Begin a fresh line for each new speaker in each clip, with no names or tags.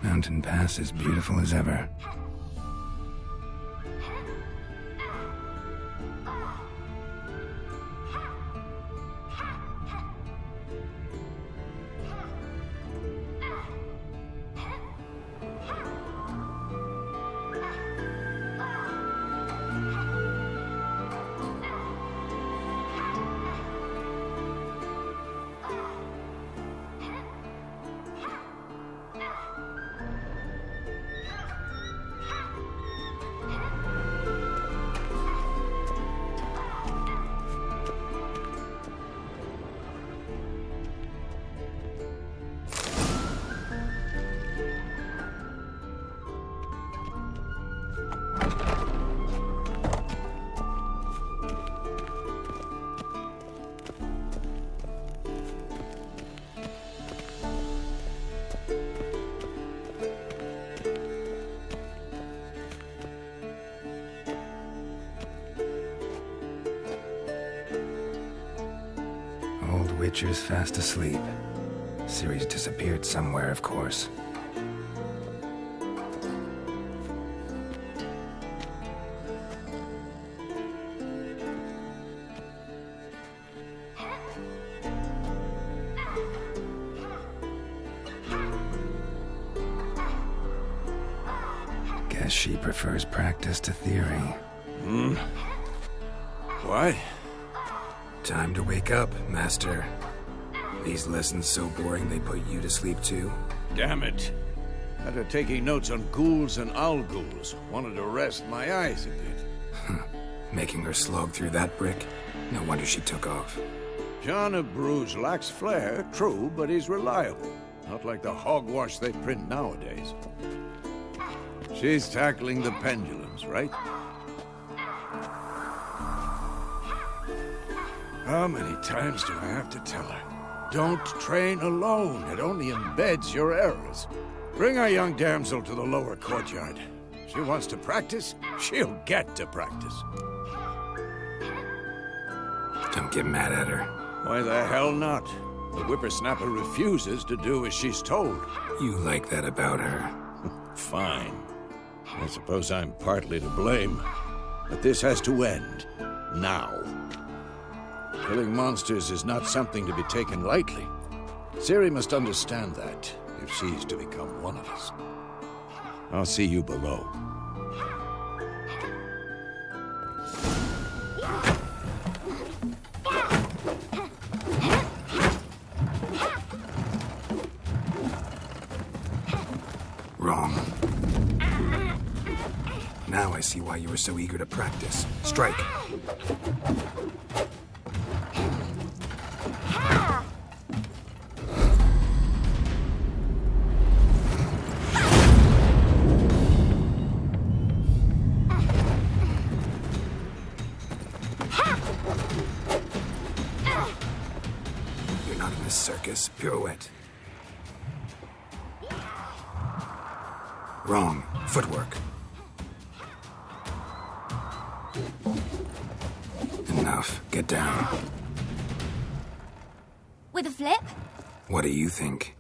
Mountain Pass is beautiful as ever. Witcher's fast asleep. Ciri's disappeared somewhere, of course. Guess she prefers practice to theory.
Why?
Time to wake up, Master. These lessons so boring they put you to sleep too?
Damn it. After taking notes on ghouls and owl ghouls, wanted to rest my eyes a bit.
Making her slog through that brick? No wonder she took off.
John of Bruges lacks flair, true, but he's reliable. Not like the hogwash they print nowadays. She's tackling the pendulums, right? How many times do I have to tell her? Don't train alone. It only embeds your errors. Bring our young damsel to the lower courtyard. She wants to practice, she'll get to practice.
Don't get mad at her.
Why the hell not? The whippersnapper refuses to do as she's told.
You like that about her.
Fine. I suppose I'm partly to blame. But this has to end. Now. Killing monsters is not something to be taken lightly. Ciri must understand that, if she's to become one of us. I'll see you below.
Wrong. Now I see why you were so eager to practice. Strike. Circus pirouette. Wrong. Footwork. Enough. Get down.
With a flip?
What do you think?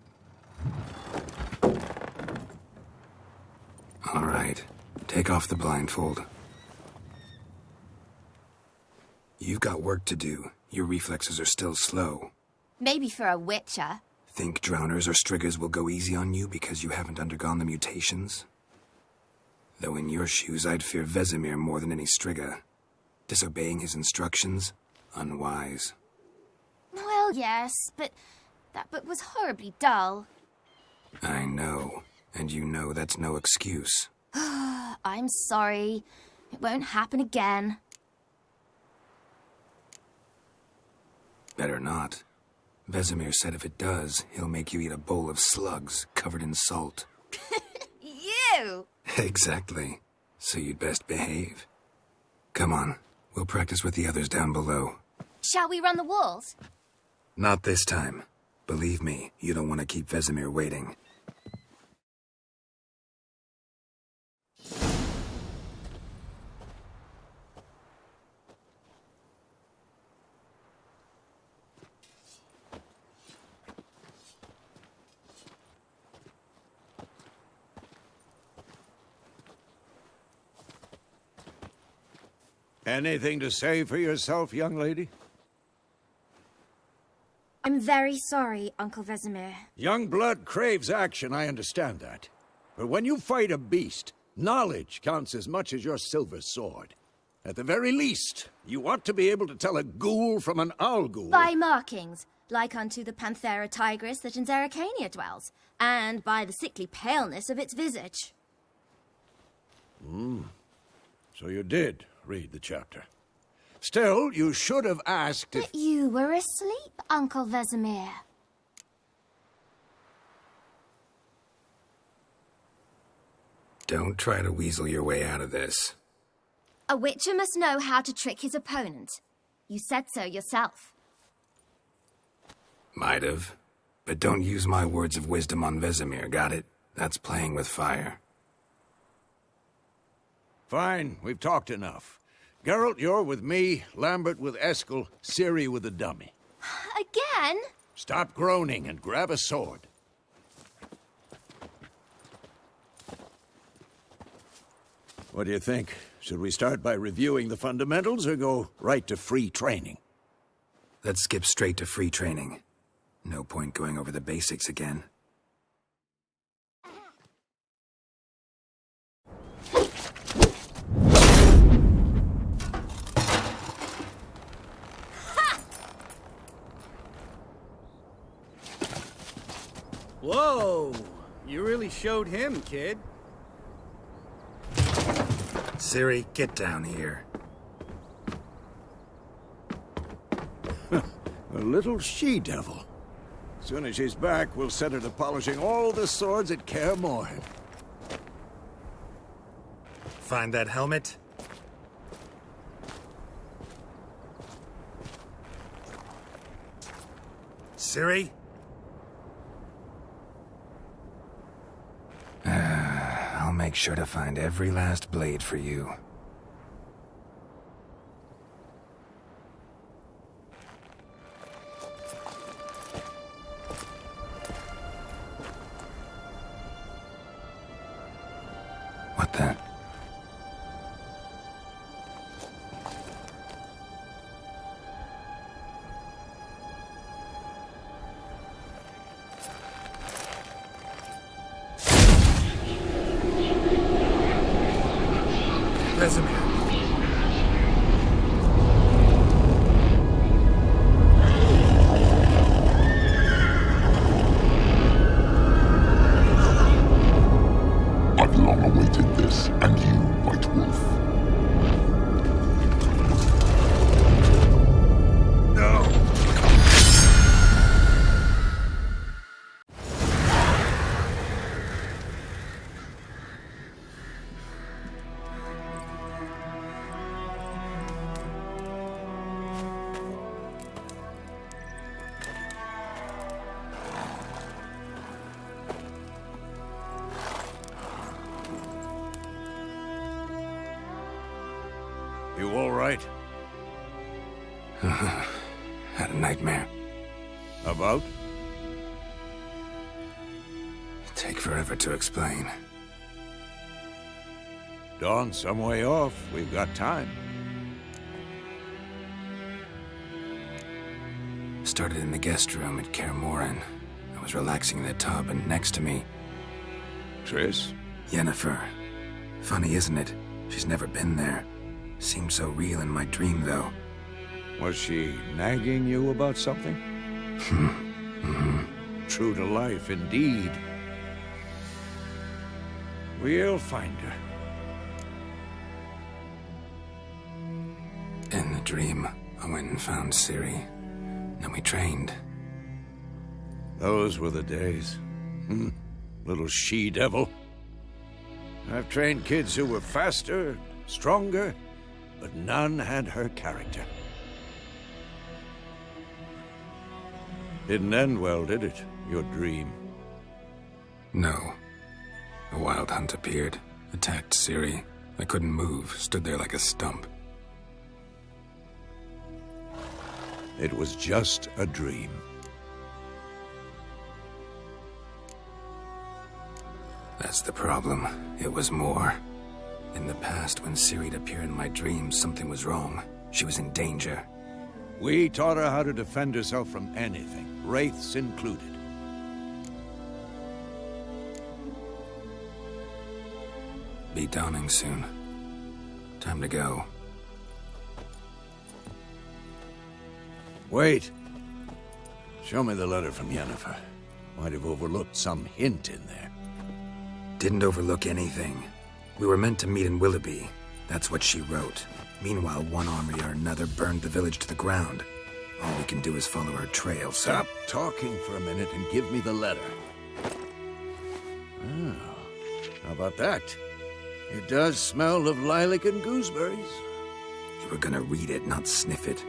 All right. Take off the blindfold. You've got work to do. Your reflexes are still slow.
Maybe for a witcher.
Think drowners or striggers will go easy on you because you haven't undergone the mutations? Though in your shoes, I'd fear Vesemir more than any strigger. Disobeying his instructions? Unwise.
Well, yes, but that book was horribly dull.
I know, and you know that's no excuse.
I'm sorry. It won't happen again.
Better not. Vesemir said if it does, he'll make you eat a bowl of slugs covered in salt.
You!
Exactly. So you'd best behave. Come on, we'll practice with the others down below.
Shall we run the walls?
Not this time. Believe me, you don't want to keep Vesemir waiting.
Anything to say for yourself, young lady?
I'm very sorry, Uncle Vesemir.
Young blood craves action, I understand that. But when you fight a beast, knowledge counts as much as your silver sword. At the very least, you ought to be able to tell a ghoul from an owl ghoul.
By markings, like unto the Panthera tigris that in Zerrikania dwells, and by the sickly paleness of its visage.
So you did read the chapter. Still, you should have asked if...
But you were asleep, Uncle Vesemir.
Don't try to weasel your way out of this.
A witcher must know how to trick his opponent. You said so yourself.
Might have. But don't use my words of wisdom on Vesemir, got it? That's playing with fire.
Fine, we've talked enough. Geralt, you're with me, Lambert with Eskel, Ciri with the dummy.
Again?
Stop groaning and grab a sword. What do you think? Should we start by reviewing the fundamentals or go right to free training?
Let's skip straight to free training. No point going over the basics again.
Whoa! You really showed him, kid.
Ciri, get down here.
A little she-devil. Soon as she's back, we'll set her to polishing all the swords at Kaer Morhen.
Find that helmet? Ciri? I'll make sure to find every last blade for you. What the? Vesemir.
I've long awaited this, and you, White Wolf.
No!
You all right?
Had a nightmare.
About?
Take forever to explain.
Dawn's some way off. We've got time.
Started in the guest room at Kaer Morhen. I was relaxing in the tub, and next to me,
Triss?
Yennefer. Funny, isn't it? She's never been there. Seemed so real in my dream, though.
Was she nagging you about something? True to life, indeed. We'll find her.
In the dream, I went and found Ciri. Then we trained.
Those were the days. Little she-devil. I've trained kids who were faster, stronger, but none had her character. Didn't end well, did it? Your dream?
No. A wild hunt appeared, attacked Ciri. I couldn't move, stood there like a stump.
It was just a dream.
That's the problem. It was more. In the past, when Ciri'd appear in my dreams, something was wrong. She was in danger.
We taught her how to defend herself from anything, wraiths included.
Be dawning soon. Time to go.
Wait. Show me the letter from Yennefer. Might have overlooked some hint in there.
Didn't overlook anything. We were meant to meet in Willoughby. That's what she wrote. Meanwhile, one army or another burned the village to the ground. All we can do is follow her trail, so...
Stop talking for a minute and give me the letter. Oh, how about that? It does smell of lilac and gooseberries.
You were gonna read it, not sniff it.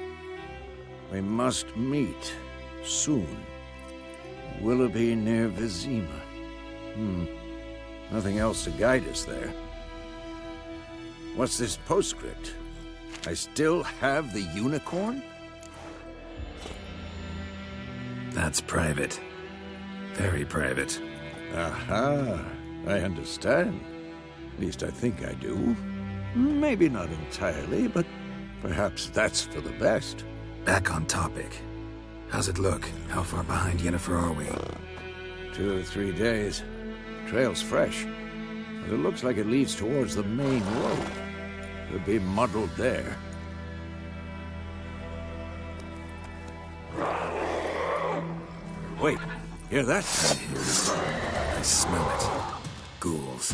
We must meet soon. Willoughby near Vizima. Nothing else to guide us there. What's this postscript? I still have the unicorn?
That's private. Very private.
Aha, I understand. At least I think I do. Maybe not entirely, but perhaps that's for the best.
Back on topic. How's it look? How far behind Yennefer are we?
2 or 3 days. Trail's fresh, but it looks like it leads towards the main road. Could be muddled there. Wait, hear that?
I hear it. I smell it. Ghouls.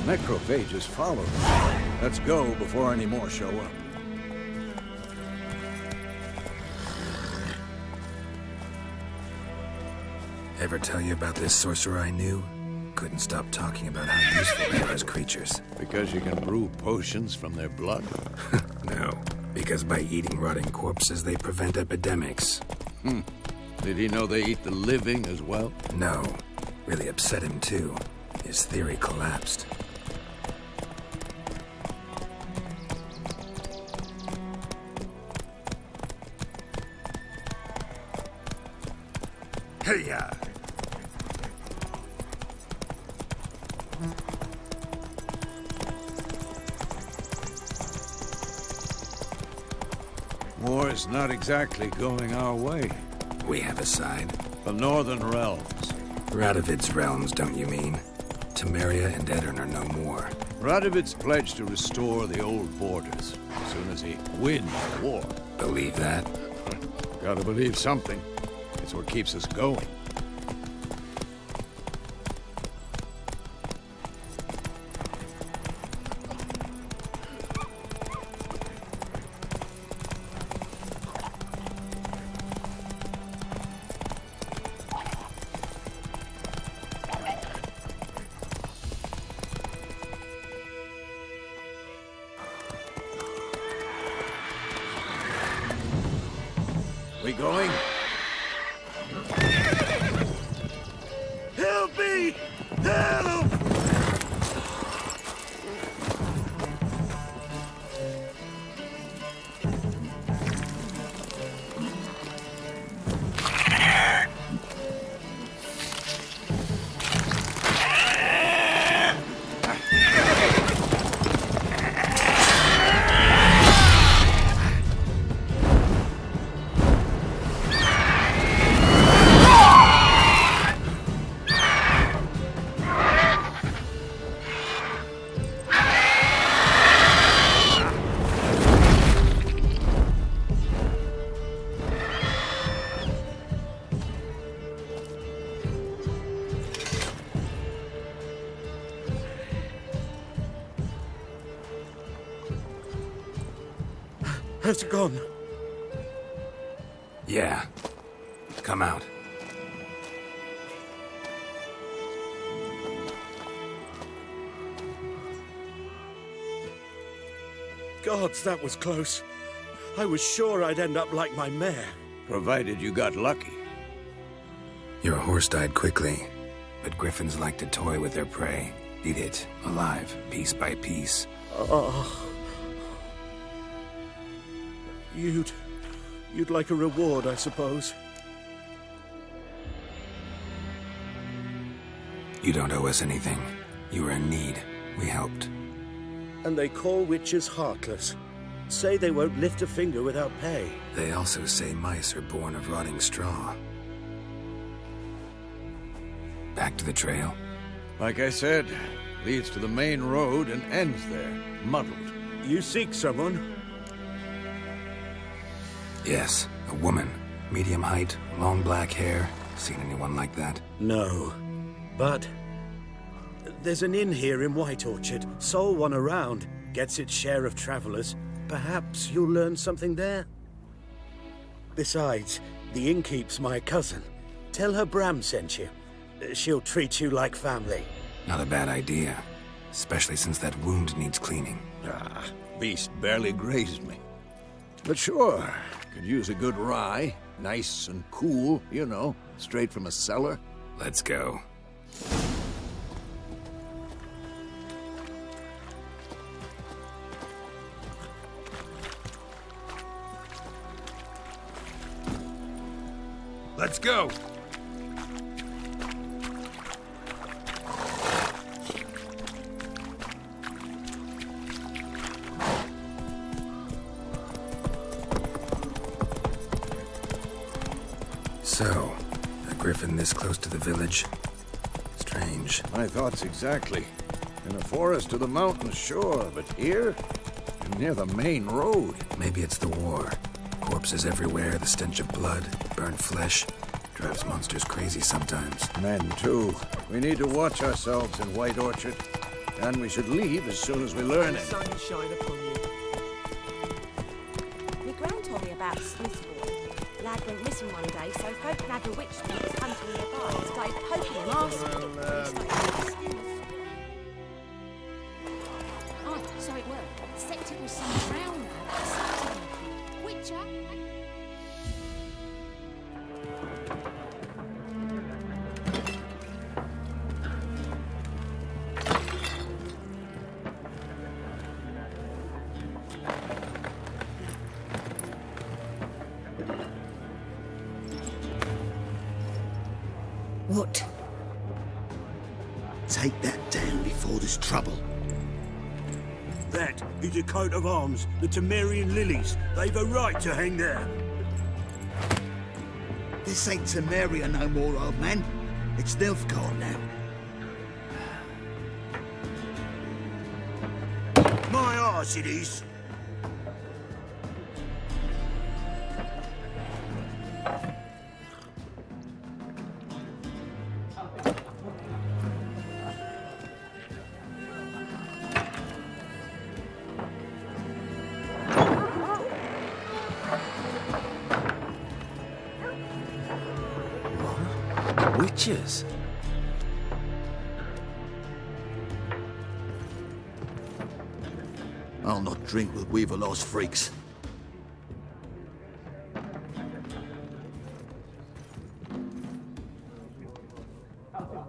Necrophages follow them. Let's go before any more show up.
Ever tell you about this sorcerer I knew? Couldn't stop talking about how useful they are as creatures.
Because you can brew potions from their blood?
No, because by eating rotting corpses, they prevent epidemics.
Did he know they eat the living as well?
No. Really upset him, too. His theory collapsed.
Hey-ya! War is not exactly going our way.
We have a side.
The Northern Realms.
Radovid's realms, don't you mean? Temeria and Edirn are no more.
Radovid's pledged to restore the old borders as soon as he wins the war.
Believe that?
Gotta believe something. It's what keeps us going. We going?
Has it gone?
Yeah. Come out.
Gods, that was close. I was sure I'd end up like my mare.
Provided you got lucky.
Your horse died quickly, but griffins like to toy with their prey. Eat it, alive, piece by piece.
Oh. You'd like a reward, I suppose.
You don't owe us anything. You were in need. We helped.
And they call witches heartless. Say they won't lift a finger without pay.
They also say mice are born of rotting straw. Back to the trail?
Like I said, leads to the main road and ends there, muddled.
You seek someone?
Yes, a woman. Medium height, long black hair. Seen anyone like that?
No. But there's an inn here in White Orchard. Sole one around. Gets its share of travelers. Perhaps you'll learn something there? Besides, the innkeep's my cousin. Tell her Bram sent you. She'll treat you like family.
Not a bad idea. Especially since that wound needs cleaning.
Ah, beast barely grazed me. But sure, could use a good rye. Nice and cool, you know, straight from a cellar.
Let's go. Let's go! So, a griffin this close to the village? Strange.
My thoughts exactly. In a forest to the mountains, sure, but here? Near the main road.
Maybe it's the war. Corpses everywhere, the stench of blood, burnt flesh. Drives monsters crazy sometimes.
Men, too. We need to watch ourselves in White Orchard. And we should leave as soon as we learn it.
Sun shine upon you. My gran told me about Smithbourne. The lad went missing one day, so folk had a witch that was hunting nearby and started poking him asking.
Oh, so it worked. Except it was some drown lad that started him. Witcher?
What? Take that down before there's trouble.
That is a coat of arms, the Temerian lilies. They've a right to hang there.
This ain't Temeria no more, old man. It's Nilfgaard now.
My arse it is.
Witches?
I'll not drink with Weaverlaw's freaks.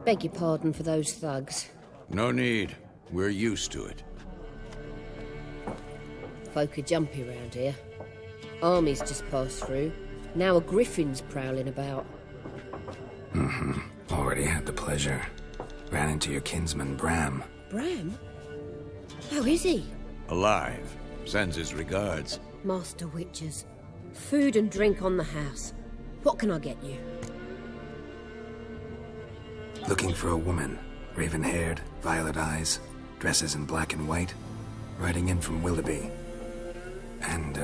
Beg your pardon for those thugs.
No need. We're used to it.
Folk are jumpy round here. Armies just passed through. Now a griffin's prowling about.
Already had the pleasure. Ran into your kinsman, Bram.
Bram? How is he?
Alive. Sends his regards.
Master Witchers. Food and drink on the house. What can I get you?
Looking for a woman. Raven-haired, violet eyes, dresses in black and white. Riding in from Willoughby. And,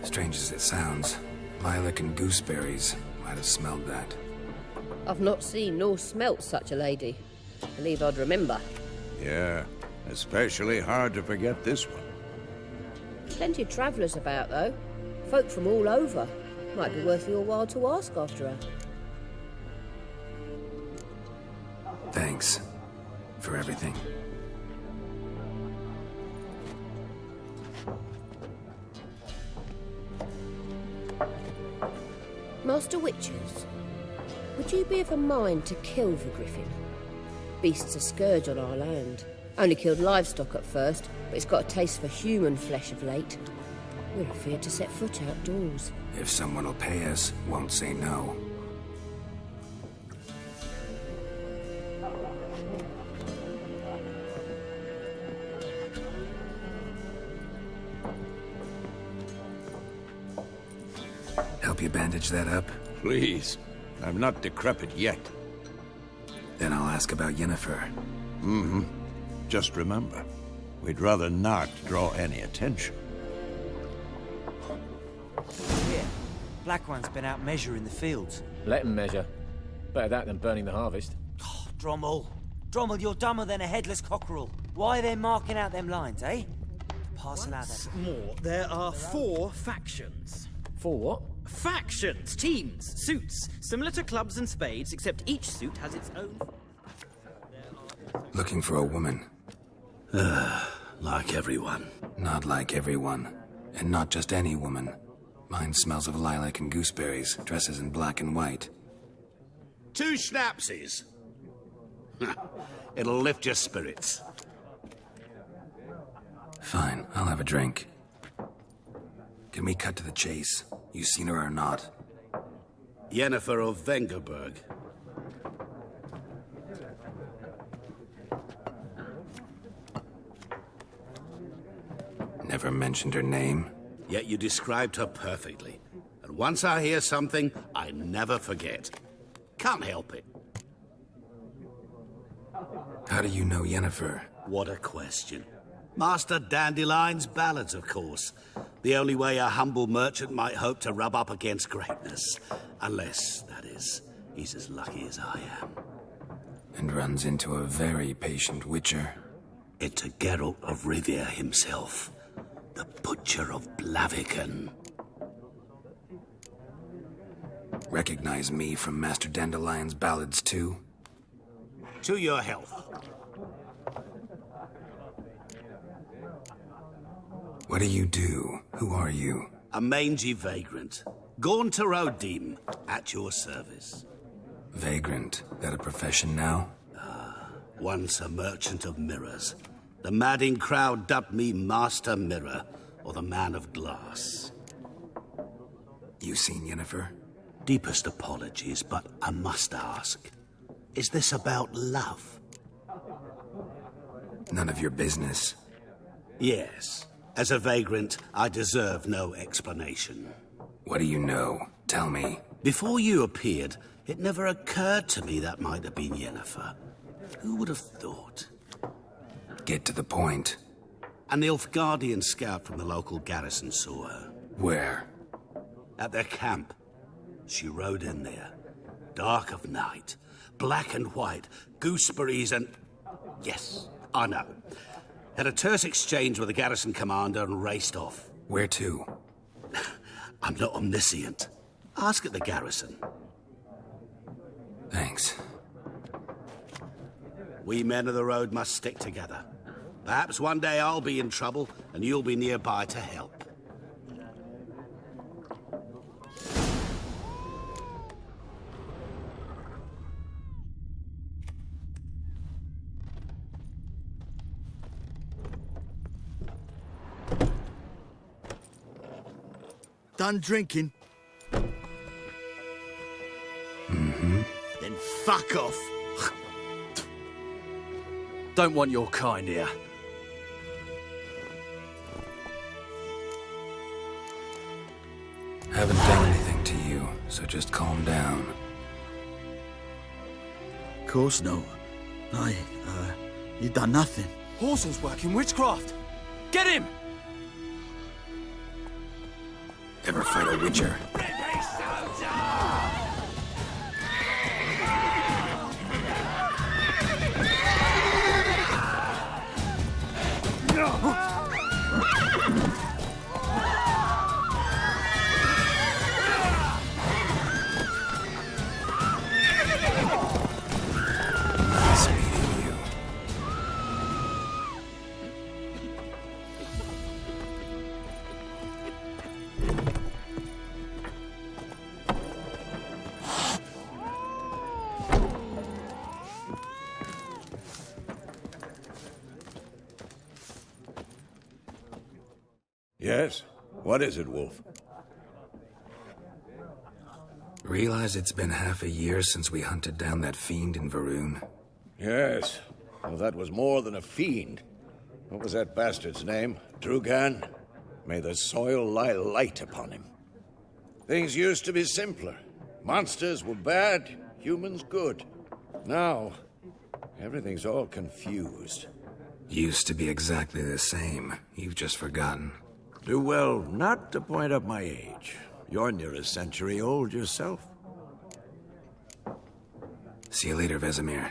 strange as it sounds, lilac and gooseberries might have smelled that.
I've not seen nor smelt such a lady. Believe I'd remember.
Yeah, especially hard to forget this one.
Plenty of travellers about, though. Folk from all over. Might be worth your while to ask after her.
Thanks for everything.
Master Witchers, would you be of a mind to kill the griffin? Beast's a scourge on our land. Only killed livestock at first, but it's got a taste for human flesh of late. We're afeard to set foot outdoors.
If someone will pay us, won't say no. Help you bandage that up?
Please. I'm not decrepit yet.
Then I'll ask about Yennefer.
Mm-hmm. Just remember, we'd rather not draw any attention.
Here, Black One's been out measuring the fields.
Let him measure. Better that than burning the harvest.
Oh, Drommel, you're dumber than a headless cockerel. Why are they marking out them lines, eh? Parcel out that.
More, there are 4 factions.
4 what?
Factions, teams, suits, similar to clubs and spades, except each suit has its own...
Looking for a woman.
Like everyone.
Not like everyone. And not just any woman. Mine smells of lilac and gooseberries, dresses in black and white.
2 schnapsies. It'll lift your spirits.
Fine, I'll have a drink. Can we cut to the chase? You seen her or not?
Yennefer of Vengerberg.
Never mentioned her name?
Yet you described her perfectly. And once I hear something, I never forget. Can't help it.
How do you know Yennefer?
What a question. Master Dandelion's ballads, of course. The only way a humble merchant might hope to rub up against greatness. Unless, that is, he's as lucky as I am.
And runs into a very patient witcher.
Into Geralt of Rivia himself. The Butcher of Blaviken.
Recognize me from Master Dandelion's ballads, too?
To your health.
What do you do? Who are you?
A mangy vagrant. Gaunter Odim, at your service.
Vagrant. That a profession now?
Once a merchant of mirrors. The madding crowd dubbed me Master Mirror, or the Man of Glass.
You seen Yennefer?
Deepest apologies, but I must ask. Is this about love?
None of your business.
Yes. As a vagrant, I deserve no explanation.
What do you know? Tell me.
Before you appeared, it never occurred to me that might have been Yennefer. Who would have thought?
Get to the point.
An Nilfgaardian scout from the local garrison saw her.
Where?
At their camp. She rode in there. Dark of night. Black and white. Gooseberries and... Yes, I know. Had a terse exchange with the garrison commander and raced off.
Where to?
I'm not omniscient. Ask at the garrison.
Thanks.
We men of the road must stick together. Perhaps one day I'll be in trouble and you'll be nearby to help.
Done drinking?
Mm-hmm.
Then fuck off.
Don't want your kind here.
Haven't done anything to you, so just calm down.
Of course no. You done nothing.
Horsel's working witchcraft. Get him!
Ever fight a witcher?
Yes? What is it, Wolf?
Realize it's been half a year since we hunted down that fiend in Varun?
Yes. Well, that was more than a fiend. What was that bastard's name? Drugan? May the soil lie light upon him. Things used to be simpler. Monsters were bad, humans good. Now, everything's all confused.
Used to be exactly the same. You've just forgotten.
Do well not to point up my age. You're near a century old yourself.
See you later, Vesemir.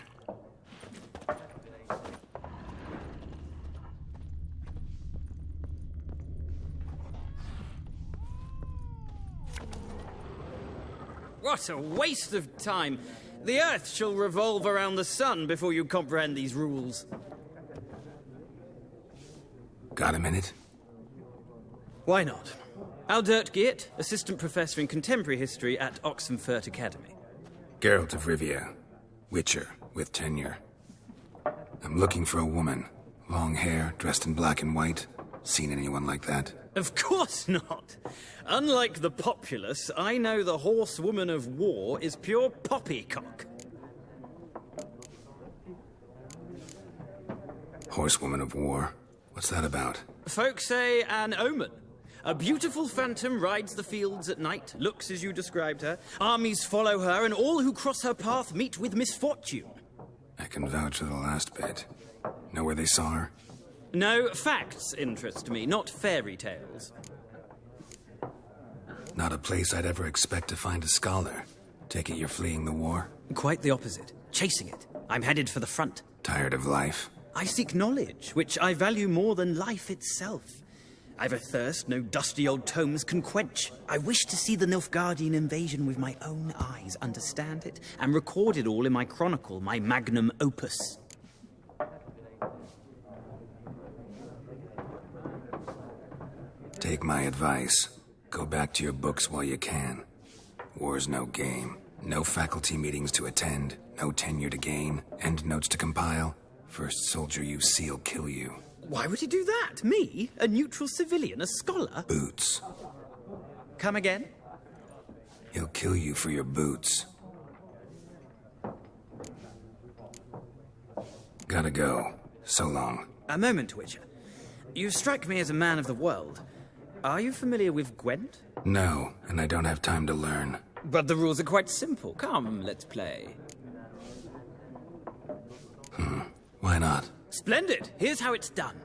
What a waste of time. The Earth shall revolve around the sun before you comprehend these rules.
Got a minute?
Why not? Aldert Geert, Assistant Professor in Contemporary History at Oxenfurt Academy.
Geralt of Rivia. Witcher, with tenure. I'm looking for a woman. Long hair, dressed in black and white. Seen anyone like that?
Of course not. Unlike the populace, I know the horsewoman of war is pure poppycock.
Horsewoman of war? What's that about?
Folk say an omen. A beautiful phantom rides the fields at night, looks as you described her. Armies follow her, and all who cross her path meet with misfortune.
I can vouch for the last bit. Know where they saw her?
No, facts interest me, not fairy tales.
Not a place I'd ever expect to find a scholar. Take it you're fleeing the war?
Quite the opposite. Chasing it. I'm headed for the front.
Tired of life?
I seek knowledge, which I value more than life itself. I've a thirst no dusty old tomes can quench. I wish to see the Nilfgaardian invasion with my own eyes, understand it, and record it all in my chronicle, my magnum opus.
Take my advice. Go back to your books while you can. War's no game. No faculty meetings to attend. No tenure to gain. End notes to compile. First soldier you see'll kill you.
Why would he do that? Me? A neutral civilian? A scholar?
Boots.
Come again?
He'll kill you for your boots. Gotta go. So long.
A moment, Witcher. You strike me as a man of the world. Are you familiar with Gwent?
No, and I don't have time to learn.
But the rules are quite simple. Come, let's play.
Why not?
Splendid. Here's how it's done.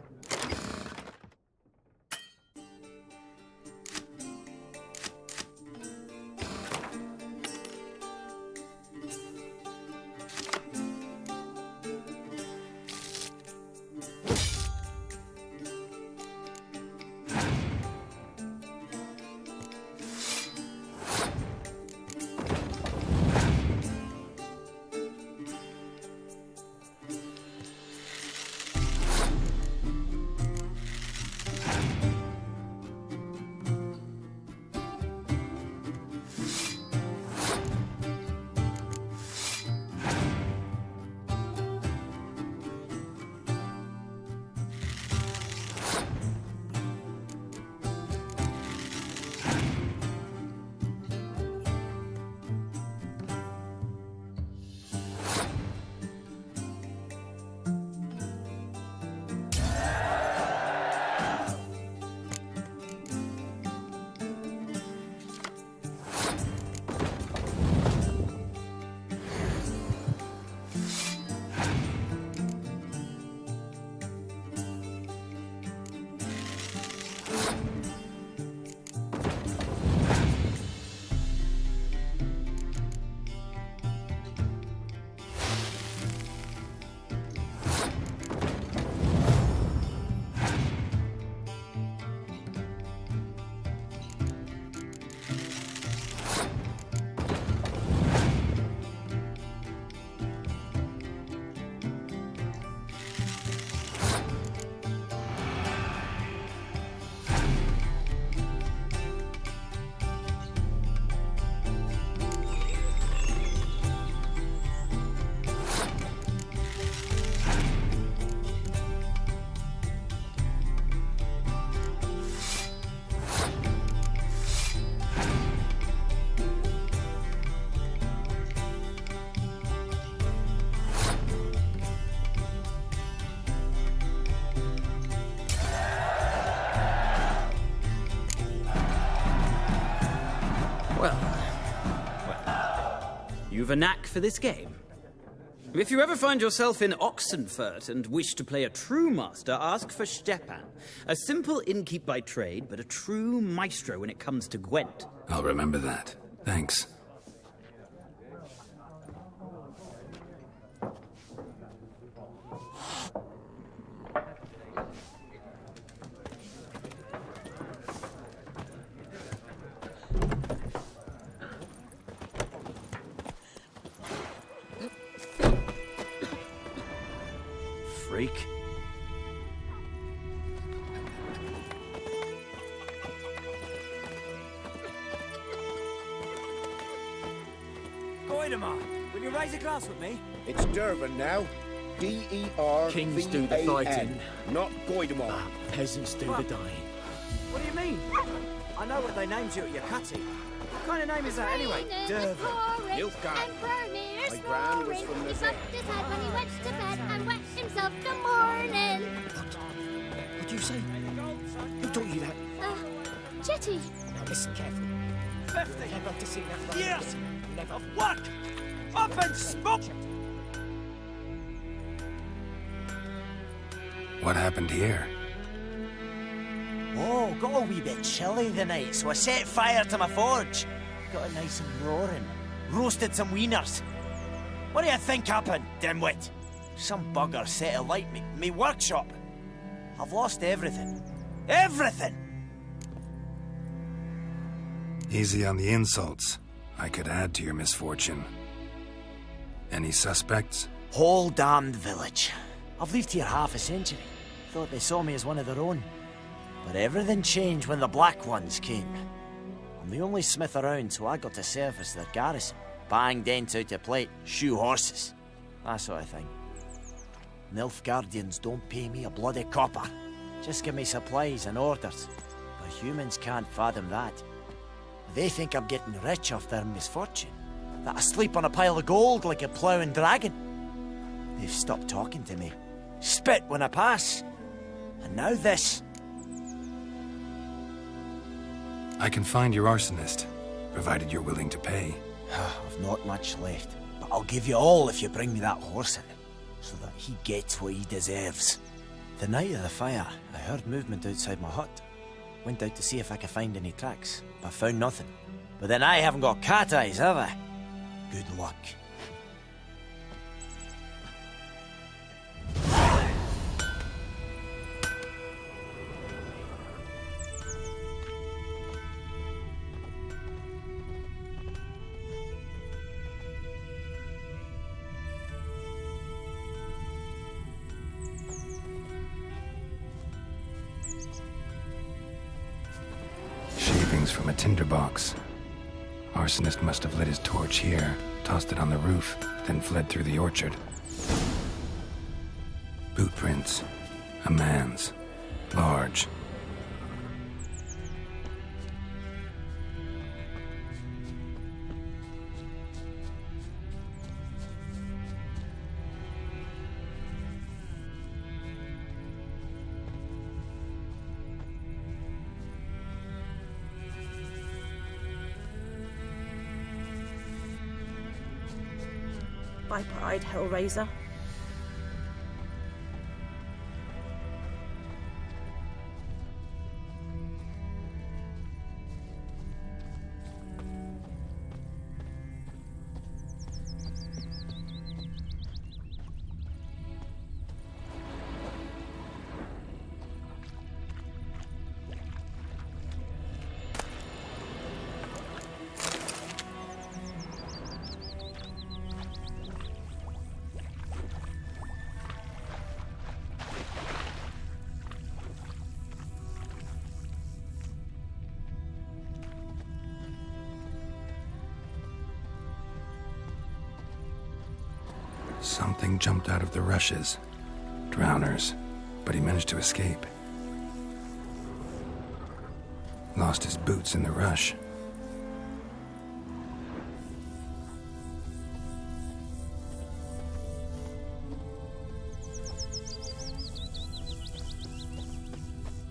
You've a knack for this game. If you ever find yourself in Oxenfurt and wish to play a true master, ask for Stepan. A simple innkeep by trade, but a true maestro when it comes to Gwent.
I'll remember that. Thanks.
Freak. Goidemar, will you raise a glass with me?
It's Dervan now. D-E-R-V-A-N.
Kings do the fighting.
Not Goidemar.
Peasants do the dying.
What do you mean? I know what they named you at your cutting. What kind of name is that anyway? Dervan.
Nilfgaard.
My
gran was from the
He bumped his head when he went to bed and wet himself the morning.
What'd you say? Who taught you that?
Jetty.
Now listen carefully.
50.
Never to see that.
Years
Never.
of work. Up and smoke.
What happened here?
Oh, got a wee bit chilly the night, so I set fire to my forge. Got it nice and roaring. Roasted some wieners. What do you think happened, dimwit? Some bugger set alight me workshop. I've lost everything. Everything!
Easy on the insults. I could add to your misfortune. Any suspects?
Whole damned village. I've lived here half a century. Thought they saw me as one of their own. But everything changed when the Black Ones came. I'm the only smith around, so I got to serve as their garrison. Bang dents out of plate, shoe horses. That sort of thing. Nilfgaardians don't pay me a bloody copper. Just give me supplies and orders. But humans can't fathom that. They think I'm getting rich off their misfortune. That I sleep on a pile of gold like a ploughing dragon. They've stopped talking to me. Spit when I pass. And now this.
I can find your arsonist, provided you're willing to pay.
I've not much left, but I'll give you all if you bring me that horse in, so that he gets what he deserves. The night of the fire, I heard movement outside my hut. Went out to see if I could find any tracks, but found nothing. But then I haven't got cat eyes, have I? Good luck.
Shavings from a tinderbox. Arsonist must have lit his torch here, tossed it on the roof, then fled through the orchard. Boot prints. A man's. Large.
Viper-eyed Hellraiser.
Something jumped out of the rushes. Drowners. But he managed to escape. Lost his boots in the rush.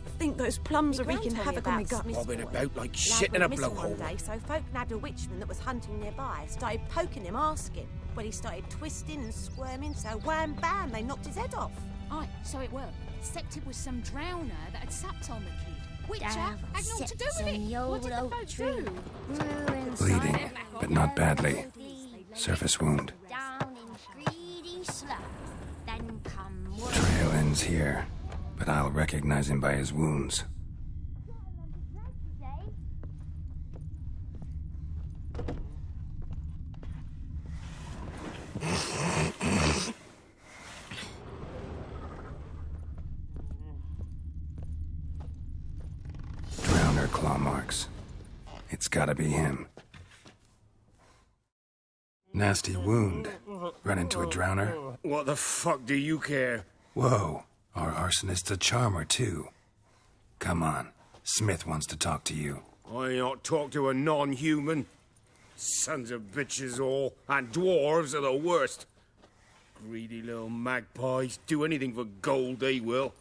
I Those plums are wreaking havoc on my gut.
Bobbing about like
Lad
shit in
went
a
missing
blowhole.
one day, so folk nabbed a witchman that was hunting nearby. Started poking him, asking. When he started twisting and squirming, so wham bam, they knocked his head off.
Aye, so it were. Except it was some drowner that had supped on the kid. Witcher
Damn,
had naught to do
sits
with
in
it.
the
What
old
did the
oak
folk
tree.
do?
Bleeding, but not badly. Surface wound.
Down in greedy slough. Then come work.
Trail ends here, but I'll recognize him by his wounds. Drowner claw marks. It's gotta be him. Nasty wound. Run into a drowner?
What the fuck do you care?
Whoa, our arsonist's a charmer too. Come on, Smith wants to talk to you.
I ain't not talk to a non-human. Sons of bitches all, and dwarves are the worst. Greedy little magpies, do anything for gold, they will.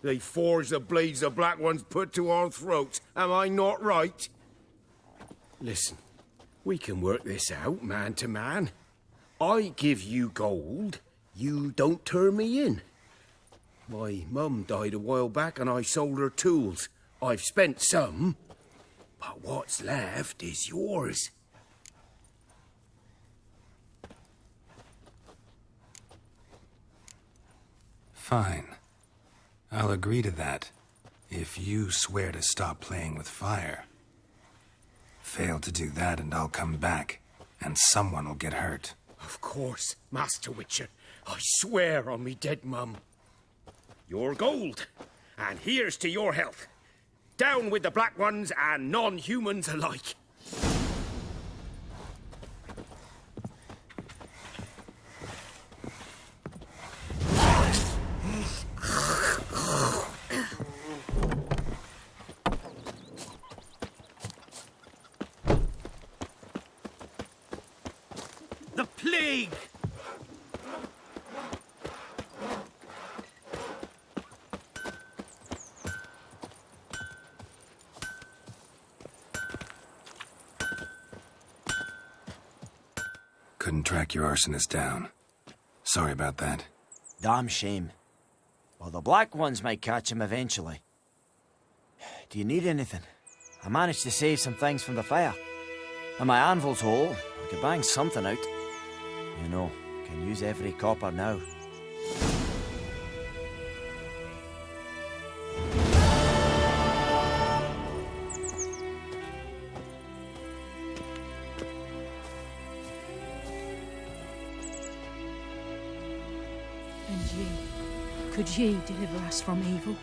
They forge the blades the black ones put to our throats. Am I not right? Listen, we can work this out, man to man. I give you gold, you don't turn me in. My mum died a while back and I sold her tools. I've spent some, but what's left is yours.
Fine. I'll agree to that, if you swear to stop playing with fire. Fail to do that and I'll come back, and someone will get hurt.
Of course, Master Witcher. I swear on me dead mum. Your gold, and here's to your health. Down with the black ones and non-humans alike. The plague!
Couldn't track your arsonist down. Sorry about that.
Damn shame. Well, the black ones might catch him eventually. Do you need anything? I managed to save some things from the fire. And my anvil's whole. I could bang something out. You know, can use every copper now.
And ye, could ye deliver us from evil?